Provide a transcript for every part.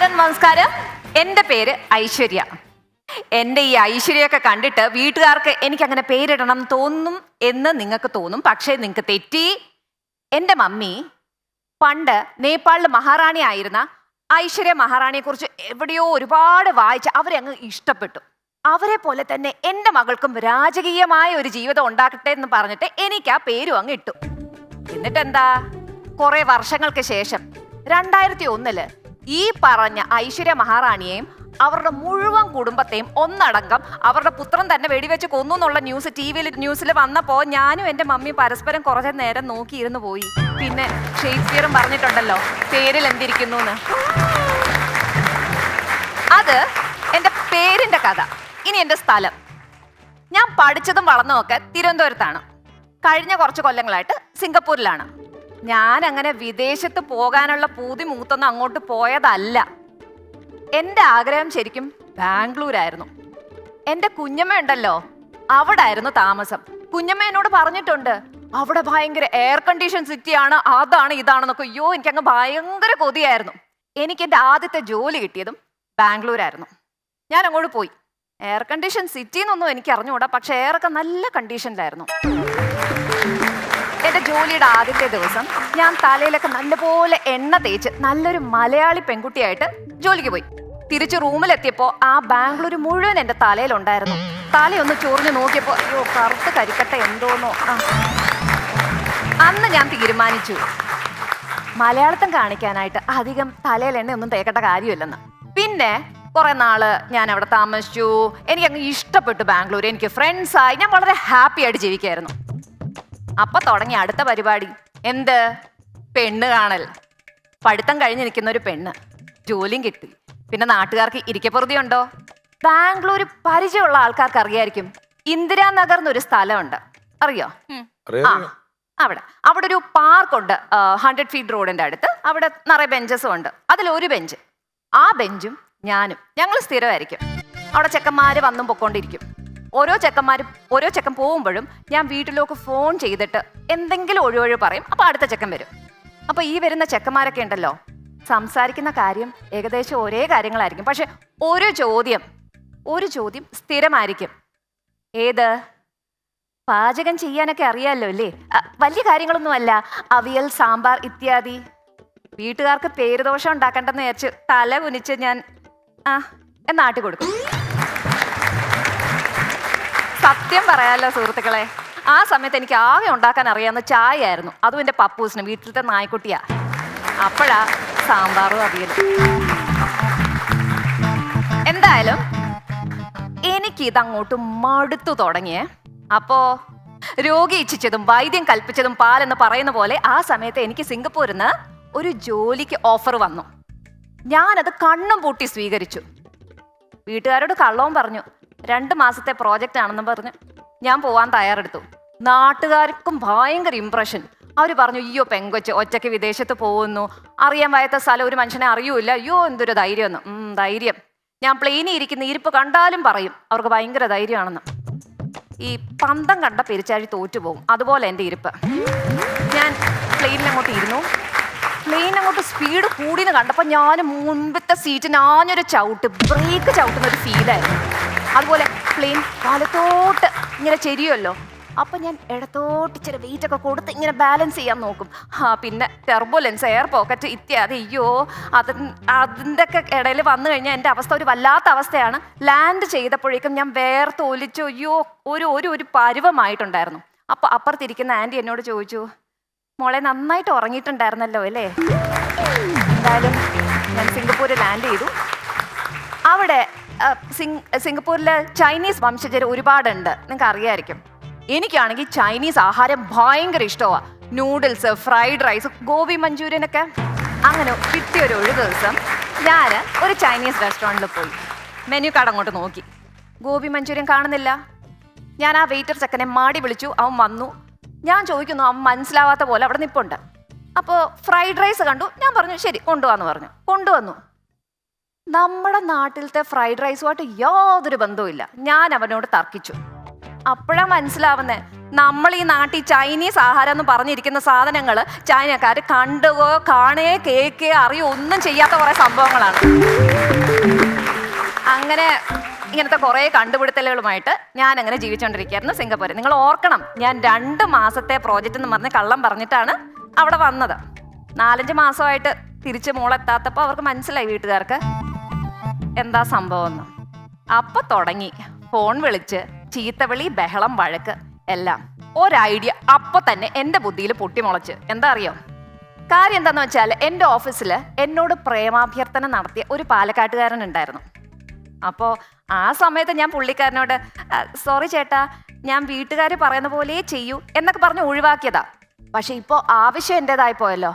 നമസ്കാരം. എൻ്റെ പേര് ഐശ്വര്യ. എൻ്റെ ഈ ഐശ്വര്യൊക്കെ കണ്ടിട്ട് വീട്ടുകാർക്ക് എനിക്ക് അങ്ങനെ പേരിടണം തോന്നും എന്ന് നിങ്ങൾക്ക് തോന്നും. പക്ഷേ നിങ്ങൾക്ക് തെറ്റി. എൻ്റെ മമ്മി പണ്ട് നേപ്പാളിൽ മഹാറാണി ആയിരുന്ന ഐശ്വര്യ മഹാറാണിയെ കുറിച്ച് എവിടെയോ ഒരുപാട് വായിച്ച് അവരെ അങ്ങ് ഇഷ്ടപ്പെട്ടു. അവരെ പോലെ തന്നെ എൻ്റെ മകൾക്കും രാജകീയമായ ഒരു ജീവിതം ഉണ്ടാക്കട്ടെ എന്ന് പറഞ്ഞിട്ട് എനിക്ക് ആ പേരും അങ്ങ് ഇട്ടു. എന്നിട്ട് എന്താ, കുറെ വർഷങ്ങൾക്ക് ശേഷം 2001 ഈ പറഞ്ഞ ഐശ്വര്യ മഹാറാണിയെയും അവരുടെ മുഴുവൻ കുടുംബത്തെയും ഒന്നടങ്കം അവരുടെ പുത്രൻ തന്നെ വെടിവെച്ച് കൊന്നു എന്നുള്ള ന്യൂസിൽ വന്നപ്പോ ഞാനും എൻ്റെ മമ്മിയും പരസ്പരം കുറച്ച് നേരം നോക്കിയിരുന്നു പോയി. പിന്നെ ഷേക്സ്പിയറും പറഞ്ഞിട്ടുണ്ടല്ലോ, പേരിൽ എന്തിരിക്കുന്നു എന്ന്. അത് എൻ്റെ പേരിന്റെ കഥ. ഇനി എൻ്റെ സ്ഥലം. ഞാൻ പഠിച്ചതും വളർന്നതുമൊക്കെ തിരുവനന്തപുരത്താണ്. കഴിഞ്ഞ കുറച്ച് കൊല്ലങ്ങളായിട്ട് സിംഗപ്പൂരിലാണ്. ഞാൻ അങ്ങനെ വിദേശത്ത് പോകാനുള്ള പൂതി മൂത്തൊന്നും അങ്ങോട്ട് പോയതല്ല. എൻ്റെ ആഗ്രഹം ശരിക്കും ബാംഗ്ലൂരായിരുന്നു. എൻ്റെ കുഞ്ഞമ്മ ഉണ്ടല്ലോ, അവിടെ ആയിരുന്നു താമസം. കുഞ്ഞമ്മ എന്നോട് പറഞ്ഞിട്ടുണ്ട്, അവിടെ ഭയങ്കര എയർ കണ്ടീഷൻ സിറ്റിയാണ്, അതാണ് ഇതാണെന്നൊക്കെ. അയ്യോ, എനിക്കങ്ങ് ഭയങ്കര കൊതിയായിരുന്നു. എനിക്ക് എൻ്റെ ആദ്യത്തെ ജോലി കിട്ടിയതും ബാംഗ്ലൂരായിരുന്നു. ഞാൻ അങ്ങോട്ട് പോയി. എയർ കണ്ടീഷൻ സിറ്റി എന്നൊന്നും എനിക്ക് അറിഞ്ഞുകൂടാ, പക്ഷെ എയറൊക്കെ നല്ല കണ്ടീഷനിലായിരുന്നു. എൻ്റെ ജോലിയുടെ ആദ്യത്തെ ദിവസം ഞാൻ തലയിലൊക്കെ നല്ലപോലെ എണ്ണ തേച്ച് നല്ലൊരു മലയാളി പെൺകുട്ടിയായിട്ട് ജോലിക്ക് പോയി. തിരിച്ച് റൂമിലെത്തിയപ്പോൾ ആ ബാംഗ്ലൂർ മുഴുവൻ എൻ്റെ തലയിലുണ്ടായിരുന്നു. തലയൊന്ന് ചൊറിഞ്ഞ് നോക്കിയപ്പോൾ അയ്യോ, കറുത്ത് കരിക്കട്ട എന്തോന്നോ. അന്ന് ഞാൻ തീരുമാനിച്ചു, മലയാളത്തം കാണിക്കാനായിട്ട് അധികം തലയിൽ എണ്ണയൊന്നും തേക്കേണ്ട കാര്യമില്ലെന്ന്. പിന്നെ കുറെ നാള് ഞാൻ അവിടെ താമസിച്ചു. എനിക്ക് അങ്ങ് ഇഷ്ടപ്പെട്ടു ബാംഗ്ലൂർ. എനിക്ക് ഫ്രണ്ട്സായി. ഞാൻ വളരെ ഹാപ്പി ആയിട്ട് ജീവിക്കായിരുന്നു. അപ്പൊ തുടങ്ങി അടുത്ത പരിപാടി. എന്ത്? പെണ്ണ് കാണൽ. പഠിത്തം കഴിഞ്ഞ് നിൽക്കുന്ന ഒരു പെണ്ണ്, ജോലിയും കിട്ടി. പിന്നെ നാട്ടുകാർക്ക് ഇരിക്കപ്പുറതി ഉണ്ടോ? ബാംഗ്ലൂർ പരിചയമുള്ള ആൾക്കാർക്ക് അറിയായിരിക്കും, ഇന്ദിരാനഗർ എന്നൊരു സ്ഥലമുണ്ട്. അറിയോ? അവിടെ ഒരു പാർക്കുണ്ട്, 100 ഫീറ്റ് റോഡിന്റെ അടുത്ത്. അവിടെ നിറയെ ബെഞ്ചസും ഉണ്ട്. അതിലൊരു ബെഞ്ച്, ആ ബെഞ്ചും ഞാനും ഞങ്ങൾ സ്ഥിരമായിരിക്കും. അവിടെ ചെക്കന്മാര് വന്നും പൊക്കോണ്ടിരിക്കും. ഓരോ ചെക്കൻ പോകുമ്പോഴും ഞാൻ വീട്ടിലേക്ക് ഫോൺ ചെയ്തിട്ട് എന്തെങ്കിലും ഒഴിവൊഴി പറയും. അപ്പൊ അടുത്ത ചെക്കൻ വരും. അപ്പൊ ഈ വരുന്ന ചെക്കന്മാരൊക്കെ ഉണ്ടല്ലോ, സംസാരിക്കുന്ന കാര്യം ഏകദേശം ഒരേ കാര്യങ്ങളായിരിക്കും. പക്ഷെ ഒരു ചോദ്യം സ്ഥിരമായിരിക്കും. ഏത്? പാചകം ചെയ്യാനൊക്കെ അറിയാമല്ലോ അല്ലേ? വലിയ കാര്യങ്ങളൊന്നും അല്ല, അവിയൽ, സാമ്പാർ ഇത്യാദി. വീട്ടുകാർക്ക് പേരുദോഷം ഉണ്ടാക്കണ്ടെന്ന് വിചാരിച്ച് തല കുനിച്ച് ഞാൻ എന്നാട്ടി കൊടുക്കും. സത്യം പറയാലോ സുഹൃത്തുക്കളെ, ആ സമയത്ത് എനിക്ക് ആകെ ഉണ്ടാക്കാൻ അറിയാവുന്ന ചായ ആയിരുന്നു. അതും എൻ്റെ പപ്പൂസിന്, വീട്ടിലത്തെ നായ്ക്കുട്ടിയാ. അപ്പോഴാ സാമ്പാറും അവിയലും. എന്തായാലും എനിക്കിതങ്ങോട്ട് മടുത്തു തുടങ്ങിയേ. അപ്പോ രോഗി ഇച്ഛിച്ചതും വൈദ്യം കൽപ്പിച്ചതും പാലെന്ന് പറയുന്ന പോലെ ആ സമയത്ത് എനിക്ക് സിംഗപ്പൂരിൽ നിന്ന് ഒരു ജോലിക്ക് ഓഫർ വന്നു. ഞാനത് കണ്ണും പൂട്ടി സ്വീകരിച്ചു. വീട്ടുകാരോട് കള്ളവും പറഞ്ഞു. 2 മാസത്തെ പ്രോജക്റ്റ് ആണെന്ന് പറഞ്ഞ് ഞാൻ പോവാൻ തയ്യാറെടുത്തു. നാട്ടുകാർക്കും ഭയങ്കര ഇംപ്രഷൻ. അവർ പറഞ്ഞു, അയ്യോ പെങ്കൊച്ച് ഒറ്റയ്ക്ക് വിദേശത്ത് പോകുന്നു, അറിയാൻ വയ്യാത്ത സ്ഥലം, ഒരു മനുഷ്യനെ അറിയൂല, അയ്യോ എന്തൊരു ധൈര്യമെന്ന്. ധൈര്യം. ഞാൻ പ്ലെയിനിൽ ഇരിക്കുന്ന ഇരിപ്പ് കണ്ടാലും പറയും അവർക്ക് ഭയങ്കര ധൈര്യമാണെന്ന്. ഈ പന്തം കണ്ട പെരിച്ചാഴി തോറ്റുപോകും, അതുപോലെ എൻ്റെ ഇരിപ്പ്. ഞാൻ പ്ലെയിനിലങ്ങോട്ട് ഇരുന്നു. പ്ലെയിനങ്ങോട്ട് സ്പീഡ് കൂടിയെന്ന് കണ്ടപ്പോൾ ഞാൻ മുൻപത്തെ സീറ്റിന് ആഞ്ഞൊരു ബ്രേക്ക് ചവിട്ടുന്ന ഒരു ഫീലായിരുന്നു. അതുപോലെ പ്ലെയിൻ വലത്തോട്ട് ഇങ്ങനെ ചെരിയുമല്ലോ, അപ്പം ഞാൻ ഇടത്തോട്ട് ഇച്ചിരി വെയിറ്റ് ഒക്കെ കൊടുത്ത് ഇങ്ങനെ ബാലൻസ് ചെയ്യാൻ നോക്കും. പിന്നെ ടെർബുലൻസ്, എയർ പോക്കറ്റ് ഇത്യാദി. അയ്യോ, അതിൻ്റെ ഒക്കെ ഇടയിൽ വന്നു കഴിഞ്ഞാൽ എൻ്റെ അവസ്ഥ ഒരു വല്ലാത്ത അവസ്ഥയാണ്. ലാൻഡ് ചെയ്തപ്പോഴേക്കും ഞാൻ വേർത്തൊലിച്ചു. അയ്യോ, ഒരു പരുവമായിട്ടുണ്ടായിരുന്നു. അപ്പോൾ അപ്പുറത്തിരിക്കുന്ന ആൻറ്റി എന്നോട് ചോദിച്ചു, മോളെ നന്നായിട്ട് ഉറങ്ങിയിട്ടുണ്ടായിരുന്നല്ലോ അല്ലേ? എന്തായാലും ഞാൻ സിംഗപ്പൂരിൽ ലാൻഡ് ചെയ്തു. അവിടെ സിംഗപ്പൂരിൽ ചൈനീസ് വംശജർ ഒരുപാടുണ്ട്, നിങ്ങൾക്ക് അറിയാമായിരിക്കും. എനിക്കാണെങ്കിൽ ചൈനീസ് ആഹാരം ഭയങ്കര ഇഷ്ടമാണ്. നൂഡിൽസ്, ഫ്രൈഡ് റൈസ്, ഗോബി മഞ്ചൂരിയനൊക്കെ. അങ്ങനെ കിട്ടിയൊരു ദിവസം ഞാൻ ഒരു ചൈനീസ് റെസ്റ്റോറൻറ്റിൽ പോയി. മെനു കാർഡ് അങ്ങോട്ട് നോക്കി, ഗോബി മഞ്ചൂരിയൻ കാണുന്നില്ല. ഞാൻ ആ വെയിറ്റർ ചെക്കനെ മാടി വിളിച്ചു. അവൻ വന്നു. ഞാൻ ചോദിക്കുന്നു, അവൻ മനസ്സിലാവാത്ത പോലെ അവിടെ നിൽപ്പുണ്ട്. അപ്പോൾ ഫ്രൈഡ് റൈസ് കണ്ടു. ഞാൻ പറഞ്ഞു ശരി കൊണ്ടുവന്ന് പറഞ്ഞു. കൊണ്ടുവന്നു. നമ്മുടെ നാട്ടിലത്തെ ഫ്രൈഡ് റൈസുമായിട്ട് യാതൊരു ബന്ധവുമില്ല. ഞാൻ അവനോട് തർക്കിച്ചു. അപ്പോഴാണ് മനസ്സിലാവുന്നേ, നമ്മൾ ഈ നാട്ടിൽ ചൈനീസ് ആഹാരം എന്ന് പറഞ്ഞിരിക്കുന്ന സാധനങ്ങൾ ചൈനക്കാർ കണ്ടുകോ കാണേ കേക്കേ അറിയോ ഒന്നും ചെയ്യാത്ത കുറെ സംഭവങ്ങളാണ്. അങ്ങനെ ഇങ്ങനത്തെ കുറേ കണ്ടുപിടുത്തലുകളുമായിട്ട് ഞാൻ അങ്ങനെ ജീവിച്ചുകൊണ്ടിരിക്കുകയായിരുന്നു സിംഗപ്പൂർ. നിങ്ങൾ ഓർക്കണം, ഞാൻ 2 മാസത്തെ പ്രോജക്റ്റ് എന്ന് പറഞ്ഞ് കള്ളം പറഞ്ഞിട്ടാണ് അവിടെ വന്നത്. 4-5 മാസമായിട്ട് തിരിച്ച് മോളെത്താത്തപ്പോൾ അവർക്ക് മനസ്സിലായി വീട്ടുകാർക്ക് എന്താ സംഭവം. അപ്പൊ തുടങ്ങി ഫോൺ വിളിച്ച് ചീത്തവിളി, ബഹളം, വഴക്ക് എല്ലാം. ഒരൈഡിയ അപ്പൊ തന്നെ എൻ്റെ ബുദ്ധിയിൽ പൊട്ടിമുളച്ച്. എന്താ അറിയോ കാര്യം? എന്താന്ന് വെച്ചാൽ എൻ്റെ ഓഫീസിൽ എന്നോട് പ്രേമാഭ്യർത്ഥന നടത്തിയ ഒരു പാലക്കാട്ടുകാരൻ ഉണ്ടായിരുന്നു. അപ്പോൾ ആ സമയത്ത് ഞാൻ പുള്ളിക്കാരനോട് സോറി ചേട്ടാ, ഞാൻ വീട്ടുകാർ പറയുന്ന പോലെ ചെയ്യൂ എന്നൊക്കെ പറഞ്ഞ് ഒഴിവാക്കിയതാ. പക്ഷെ ഇപ്പോൾ ആവശ്യം എൻ്റെതായി പോയല്ലോ.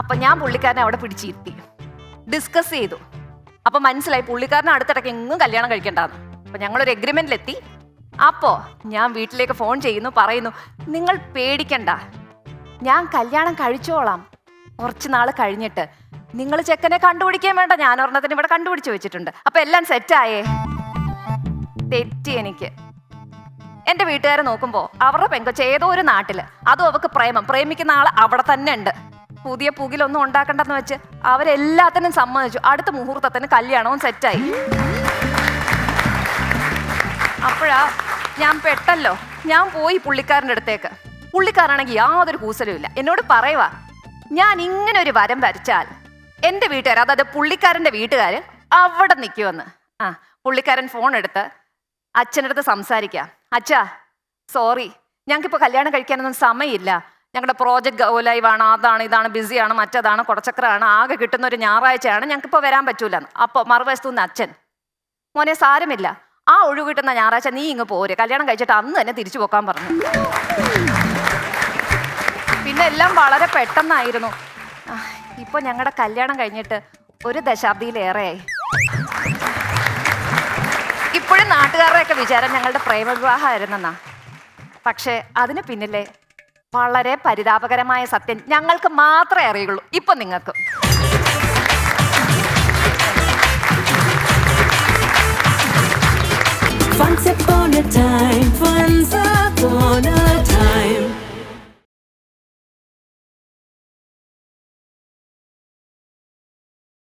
അപ്പൊ ഞാൻ പുള്ളിക്കാരനെ അവിടെ പിടിച്ചിരുത്തി ഡിസ്കസ് ചെയ്തു. അപ്പൊ മനസ്സിലായി പുള്ളിക്കാരനെ അടുത്തിടയ്ക്ക് എങ്ങും കല്യാണം കഴിക്കണ്ടെന്ന്. അപ്പൊ ഞങ്ങളൊരു എഗ്രിമെന്റിലെത്തി. അപ്പോ ഞാൻ വീട്ടിലേക്ക് ഫോൺ ചെയ്യുന്നു, പറയുന്നു നിങ്ങൾ പേടിക്കണ്ട, ഞാൻ കല്യാണം കഴിച്ചോളാം. കുറച്ച് നാൾ കഴിഞ്ഞിട്ട് നിങ്ങൾ ചെക്കനെ കണ്ടുപിടിക്കാൻ വേണ്ട, ഞാൻ ഒരെണ്ണത്തിന് ഇവിടെ കണ്ടുപിടിച്ച് വെച്ചിട്ടുണ്ട്. അപ്പൊ എല്ലാം സെറ്റായേ. തെറ്റി എനിക്ക്. എൻ്റെ വീട്ടുകാരെ നോക്കുമ്പോൾ അവരുടെ പെങ്കൊച്ച് ഏതോ ഒരു നാട്ടില്, അതും അവക്ക് പ്രേമിക്കുന്ന ആൾ അവിടെ തന്നെ ഉണ്ട്. പുതിയ പുകിലൊന്നും ഉണ്ടാക്കണ്ടെന്ന് വെച്ച് അവരെല്ലാത്തിനും സമ്മതിച്ചു. അടുത്ത മുഹൂർത്തത്തിന് കല്യാണവും സെറ്റായി. അപ്പോഴാ ഞാൻ പെട്ടല്ലോ. ഞാൻ പോയി പുള്ളിക്കാരൻ്റെ അടുത്തേക്ക്. പുള്ളിക്കാരാണെങ്കിൽ യാതൊരു കൂസലും ഇല്ല. എന്നോട് പറയുവാ, ഞാൻ ഇങ്ങനെ ഒരു വരം വരച്ചാൽ എൻ്റെ വീട്ടുകാർ, അതായത് പുള്ളിക്കാരൻ്റെ വീട്ടുകാർ അവിടെ നിൽക്കുമെന്ന്. പുള്ളിക്കാരൻ ഫോൺ എടുത്ത് അച്ഛനടുത്ത് സംസാരിക്കാം. അച്ഛാ സോറി, ഞങ്ങൾക്കിപ്പോൾ കല്യാണം കഴിക്കാനൊന്നും സമയമില്ല, ഞങ്ങളുടെ പ്രോജക്റ്റ് ഗൗലൈവാണ്, അതാണ് ഇതാണ്, ബിസിയാണ്, മറ്റതാണ്, കുടച്ചക്രമാണ്, ആകെ കിട്ടുന്ന ഒരു ഞായറാഴ്ചയാണ്, ഞങ്ങൾക്കിപ്പോൾ വരാൻ പറ്റൂലെന്ന്. അപ്പോൾ മറുവശത്തുനിന്ന് അച്ഛൻ, മോനെ സാരമില്ല, ആ ഒഴിവ് കിട്ടുന്ന ഞായറാഴ്ച നീ ഇങ്ങ് പോര്, കല്യാണം കഴിച്ചിട്ട് അന്ന് തന്നെ തിരിച്ചു പോക്കാൻ പറഞ്ഞു. പിന്നെ എല്ലാം വളരെ പെട്ടെന്നായിരുന്നു. ഇപ്പോൾ ഞങ്ങളുടെ കല്യാണം കഴിഞ്ഞിട്ട് 1 ദശാബ്ദിയിലേറെയായി. ഇപ്പോഴും നാട്ടുകാരുടെയൊക്കെ വിചാരം ഞങ്ങളുടെ പ്രേമവിവാഹമായിരുന്നെന്നാ. പക്ഷേ അതിന് പിന്നിലെ വളരെ പരിതാപകരമായ സത്യം ഞങ്ങൾക്ക് മാത്രമേ അറിയുള്ളൂ. ഇപ്പൊ നിങ്ങൾക്ക് Once upon a time, once